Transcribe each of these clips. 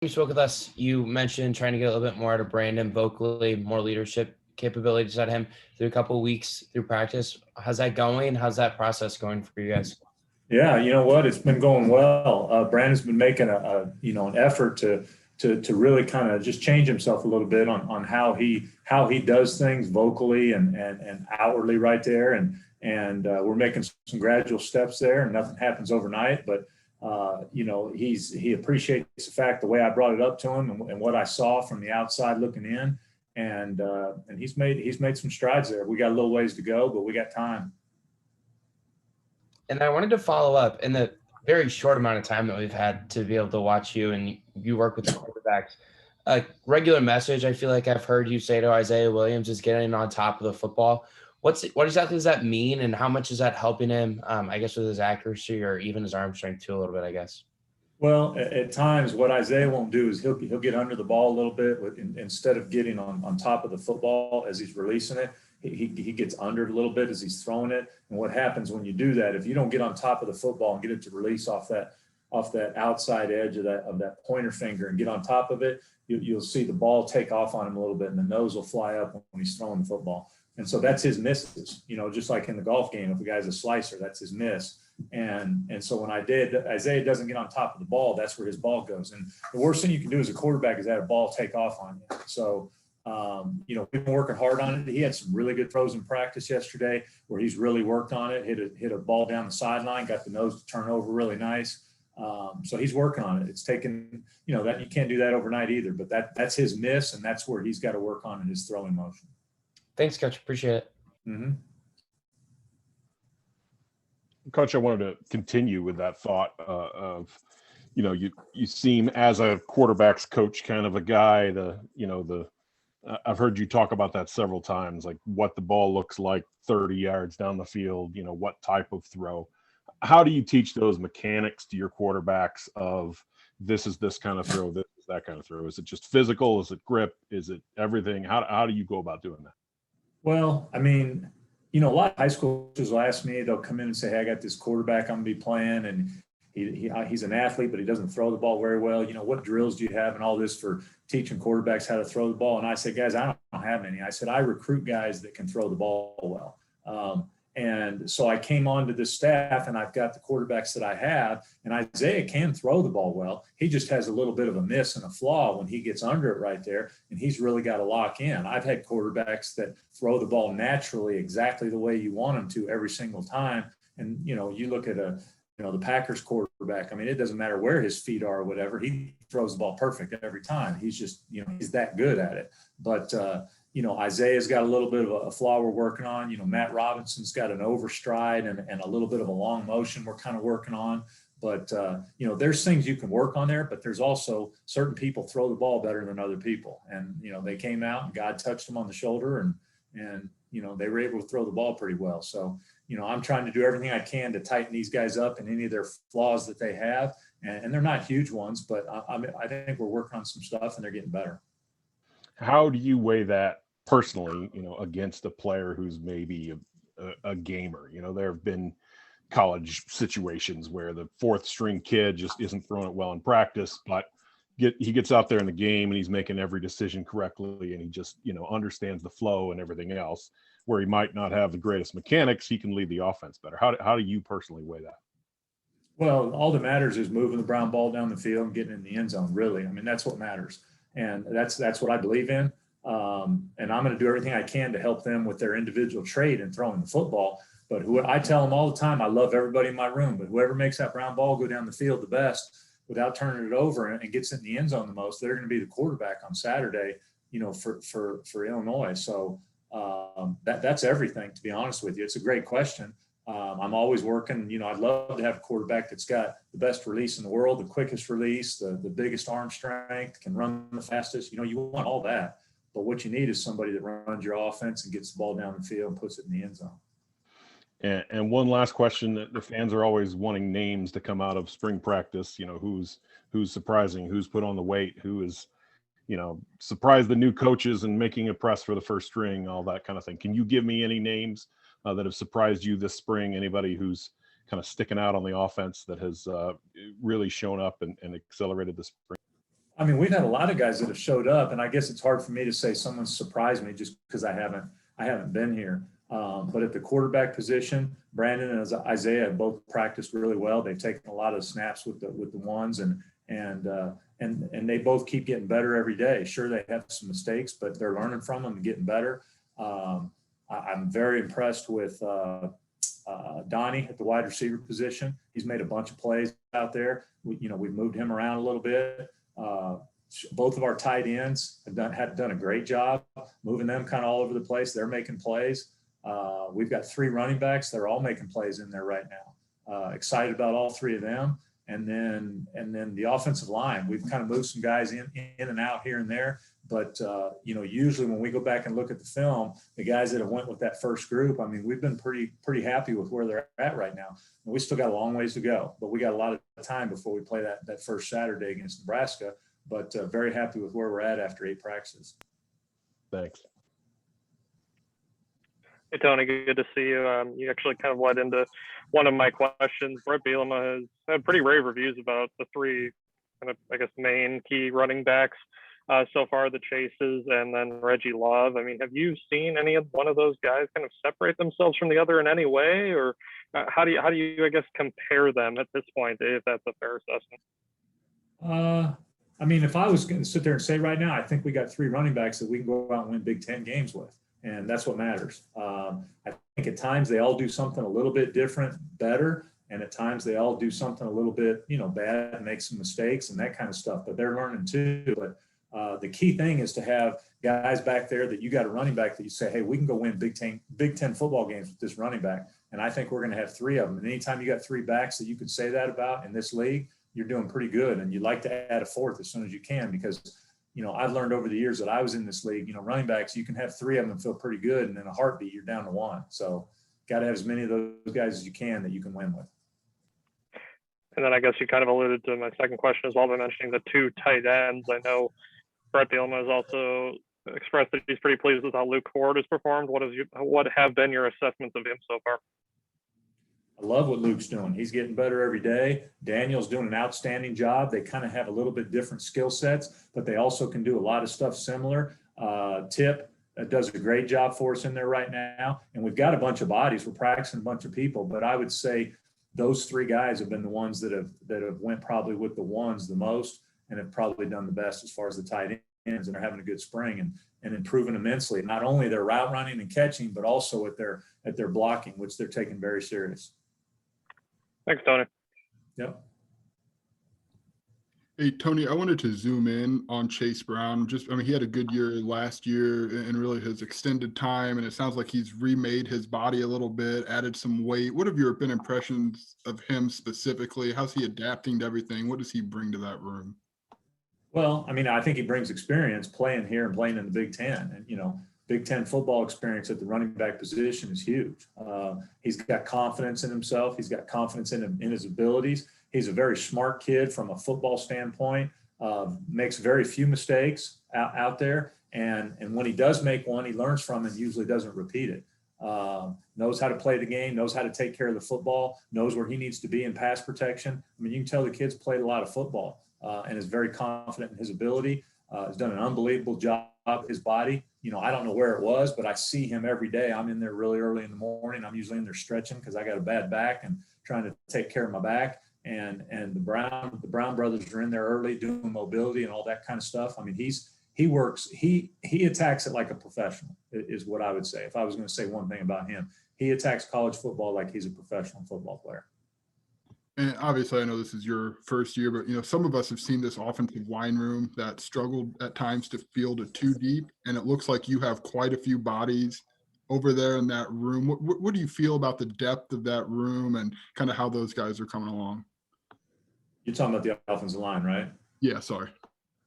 You spoke with us, you mentioned trying to get a little bit more out of Brandon vocally, more leadership capabilities out of him through a couple of weeks through practice. How's that going? How's that process going for you guys? Yeah, you know what? It's been going well. Brandon's been making an effort to really kind of just change himself a little bit on how he does things vocally and outwardly right there, and we're making some gradual steps there, and nothing happens overnight, but he appreciates the fact the way I brought it up to him and what I saw from the outside looking in, and he's made some strides there. We got a little ways to go, but we got time. And I wanted to follow up in the very short amount of time that we've had to be able to watch you and you work with the quarterbacks. A regular message I feel like I've heard you say to Isaiah Williams is getting on top of the football. What exactly does that mean, and how much is that helping him? I guess with his accuracy or even his arm strength too, a little bit. I guess. Well, at times, what Isaiah won't do is he'll get under the ball a little bit instead of getting on top of the football as he's releasing it. He gets under it a little bit as he's throwing it. And what happens when you do that, if you don't get on top of the football and get it to release off that outside edge of that pointer finger and get on top of it, you'll see the ball take off on him a little bit, and the nose will fly up when he's throwing the football. And so that's his misses. Just like in the golf game, if a guy's a slicer, that's his miss. And so when Isaiah doesn't get on top of the ball, that's where his ball goes. And the worst thing you can do as a quarterback is have a ball take off on you. So, we've been working hard on it. He had some really good throws in practice yesterday where he's really worked on it, hit a ball down the sideline, got the nose to turn over really nice. So he's working on it. It's taken, that you can't do that overnight either, but that's his miss, and that's where he's got to work on in his throwing motion. Thanks, Coach. Appreciate it. Mm-hmm. Coach, I wanted to continue with that thought of, you seem as a quarterback's coach kind of a guy, I've heard you talk about that several times, like what the ball looks like 30 yards down the field, what type of throw. How do you teach those mechanics to your quarterbacks of this is this kind of throw, this is that kind of throw? Is it just physical? Is it grip? Is it everything? How do you go about doing that? Well, I mean, a lot of high school coaches will ask me, they'll come in and say, hey, I got this quarterback I'm going to be playing, and he's an athlete, but he doesn't throw the ball very well. What drills do you have and all this for teaching quarterbacks how to throw the ball? And I said, guys, I don't have any. I said, I recruit guys that can throw the ball well. And so I came onto this staff, and I've got the quarterbacks that I have, and Isaiah can throw the ball well. He just has a little bit of a miss and a flaw when he gets under it right there, and he's really got to lock in. I've had quarterbacks that throw the ball naturally exactly the way you want them to every single time. And, you look at the Packers quarterback, I mean, it doesn't matter where his feet are or whatever. He throws the ball perfect every time. He's just, he's that good at it. But, Isaiah's got a little bit of a flaw we're working on. Matt Robinson's got an overstride and a little bit of a long motion we're kind of working on. But, there's things you can work on there, but there's also certain people throw the ball better than other people. And, they came out and God touched them on the shoulder and they were able to throw the ball pretty well. So, I'm trying to do everything I can to tighten these guys up and any of their flaws that they have. And they're not huge ones, but I think we're working on some stuff and they're getting better. How do you weigh that personally, against a player who's maybe a gamer? There have been college situations where the fourth string kid just isn't throwing it well in practice, but he gets out there in the game and he's making every decision correctly, and he just, understands the flow and everything else. Where he might not have the greatest mechanics, he can lead the offense better. How do you personally weigh that? Well, all that matters is moving the brown ball down the field and getting in the end zone, really. I mean, that's what matters. And that's what I believe in. And I'm going to do everything I can to help them with their individual trade in throwing the football. But I tell them all the time, I love everybody in my room, but whoever makes that brown ball go down the field the best without turning it over and gets it in the end zone the most, they're going to be the quarterback on Saturday, for Illinois. So that's everything, to be honest with you. It's a great question. I'm always working, I'd love to have a quarterback that's got the best release in the world, the quickest release, the biggest arm strength, can run the fastest. You want all that. But what you need is somebody that runs your offense and gets the ball down the field and puts it in the end zone. And one last question that the fans are always wanting names to come out of spring practice, who's surprising, who's put on the weight, who is, surprised the new coaches and making a press for the first string, all that kind of thing. Can you give me any names that have surprised you this spring? Anybody who's kind of sticking out on the offense that has really shown up and accelerated the spring? I mean, we've had a lot of guys that have showed up, and I guess it's hard for me to say someone surprised me just because I haven't been here. But at the quarterback position, Brandon and Isaiah have both practiced really well. They've taken a lot of snaps with the ones, and they both keep getting better every day. Sure, they have some mistakes, but they're learning from them and getting better. I'm very impressed with Donnie at the wide receiver position. He's made a bunch of plays out there. We've moved him around a little bit. Both of our tight ends have done a great job moving them kind of all over the place. They're making plays. We've got 3 running backs. They're all making plays in there right now. Excited about all 3 of them. And then the offensive line, we've kind of moved some guys in and out here and there. But, usually when we go back and look at the film, the guys that have went with that first group, I mean, we've been pretty happy with where they're at right now. And we still got a long ways to go, but we got a lot of time before we play that first Saturday against Nebraska. But very happy with where we're at after 8 practices. Thanks. Hey, Tony, good to see you. You actually kind of led into one of my questions. Brett Bielema has had pretty rave reviews about the 3 kind of, I guess, main key running backs so far, the Chases and then Reggie Love. I mean, have you seen any of one of those guys kind of separate themselves from the other in any way? Or how do you, I guess, compare them at this point, if that's a fair assessment? I mean, if I was going to sit there and say right now, I think we got 3 running backs that we can go out and win Big Ten games with. And that's what matters. I think at times they all do something a little bit different, better. And at times they all do something a little bit, bad, make some mistakes and that kind of stuff. But they're learning too. But the key thing is to have guys back there that you got a running back that you say, hey, we can go win Big Ten football games with this running back. And I think we're going to have 3 of them. And anytime you got 3 backs that you could say that about in this league, you're doing pretty good. And you'd like to add a 4th as soon as you can because I've learned over the years that I was in this league, running backs, you can have 3 of them and feel pretty good. And in a heartbeat, you're down to 1. So got to have as many of those guys as you can that you can win with. And then I guess you kind of alluded to my second question as well by mentioning the 2 tight ends. I know Brett Bielema has also expressed that he's pretty pleased with how Luke Ford has performed. What have been your assessments of him so far? I love what Luke's doing. He's getting better every day. Daniel's doing an outstanding job. They kind of have a little bit different skill sets, but they also can do a lot of stuff similar. Tip does a great job for us in there right now. And we've got a bunch of bodies. We're practicing a bunch of people, but I would say those 3 guys have been the ones that have went probably with the ones the most and have probably done the best as far as the tight ends, and they're having a good spring and improving immensely. Not only their route running and catching, but also at their blocking, which they're taking very serious. Thanks, Tony. Yep. Hey, Tony, I wanted to zoom in on Chase Brown. He had a good year last year and really his extended time, and it sounds like he's remade his body a little bit, added some weight. What have your been impressions of him specifically? How's he adapting to everything? What does he bring to that room? Well, I mean, I think he brings experience playing here and playing in the Big Ten. And, Big Ten football experience at the running back position is huge. He's got confidence in himself. He's got confidence in his abilities. He's a very smart kid from a football standpoint, makes very few mistakes out there. And when he does make one, he learns from it and usually doesn't repeat it. Knows how to play the game, knows how to take care of the football, knows where he needs to be in pass protection. I mean, you can tell the kid's played a lot of football and is very confident in his ability. Has done an unbelievable job with his body. I don't know where it was, but I see him every day. I'm in there really early in the morning. I'm usually in there stretching because I got a bad back and trying to take care of my back. And the Brown brothers are in there early doing mobility and all that kind of stuff. I mean, he attacks it like a professional is what I would say. If I was going to say one thing about him, he attacks college football like he's a professional football player. And obviously, I know this is your first year, but some of us have seen this offensive line room that struggled at times to field it too deep, and it looks like you have quite a few bodies over there in that room. What do you feel about the depth of that room and kind of how those guys are coming along? You're talking about the offensive line, right? Yeah, sorry.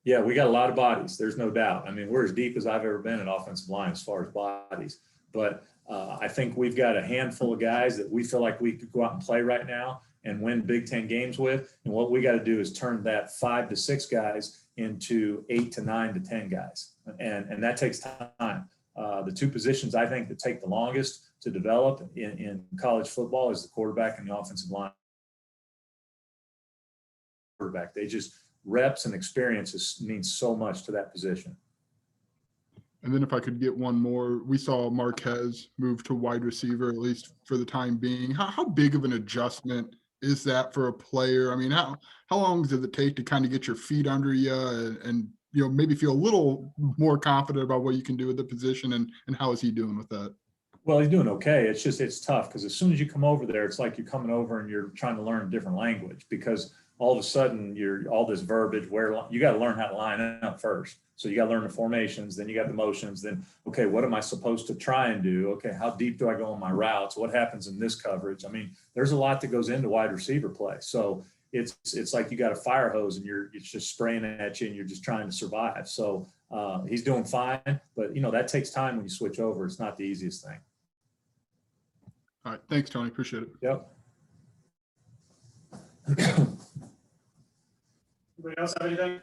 Yeah, we got a lot of bodies. There's no doubt. I mean, we're as deep as I've ever been in offensive line as far as bodies. But I think we've got a handful of guys that we feel like we could go out and play right now and win Big Ten games with. And what we got to do is turn that 5 to 6 guys into 8 to 9 to 10 guys. And that takes time. The 2 positions I think that take the longest to develop in college football is the quarterback and the offensive line. Quarterback. reps and experience means so much to that position. And then if I could get one more, we saw Marquez move to wide receiver, at least for the time being. How big of an adjustment is that for a player? I mean, how long does it take to kind of get your feet under you and you know, maybe feel a little more confident about what you can do with the position, and how is he doing with that? Well, he's doing okay. It's just, it's tough because as soon as you come over there, it's like you're coming over and you're trying to learn a different language, because all of a sudden you're all this verbiage where you got to learn how to line up first. So you got to learn the formations, then you got the motions, then, okay, what am I supposed to try and do? Okay, how deep do I go on my routes? What happens in this coverage? I mean, there's a lot that goes into wide receiver play. So it's like you got a fire hose and it's just spraying at you and you're just trying to survive. So he's doing fine, but you know, that takes time when you switch over. It's not the easiest thing. All right. Thanks, Tony. Appreciate it. Yep. Anybody else have anything?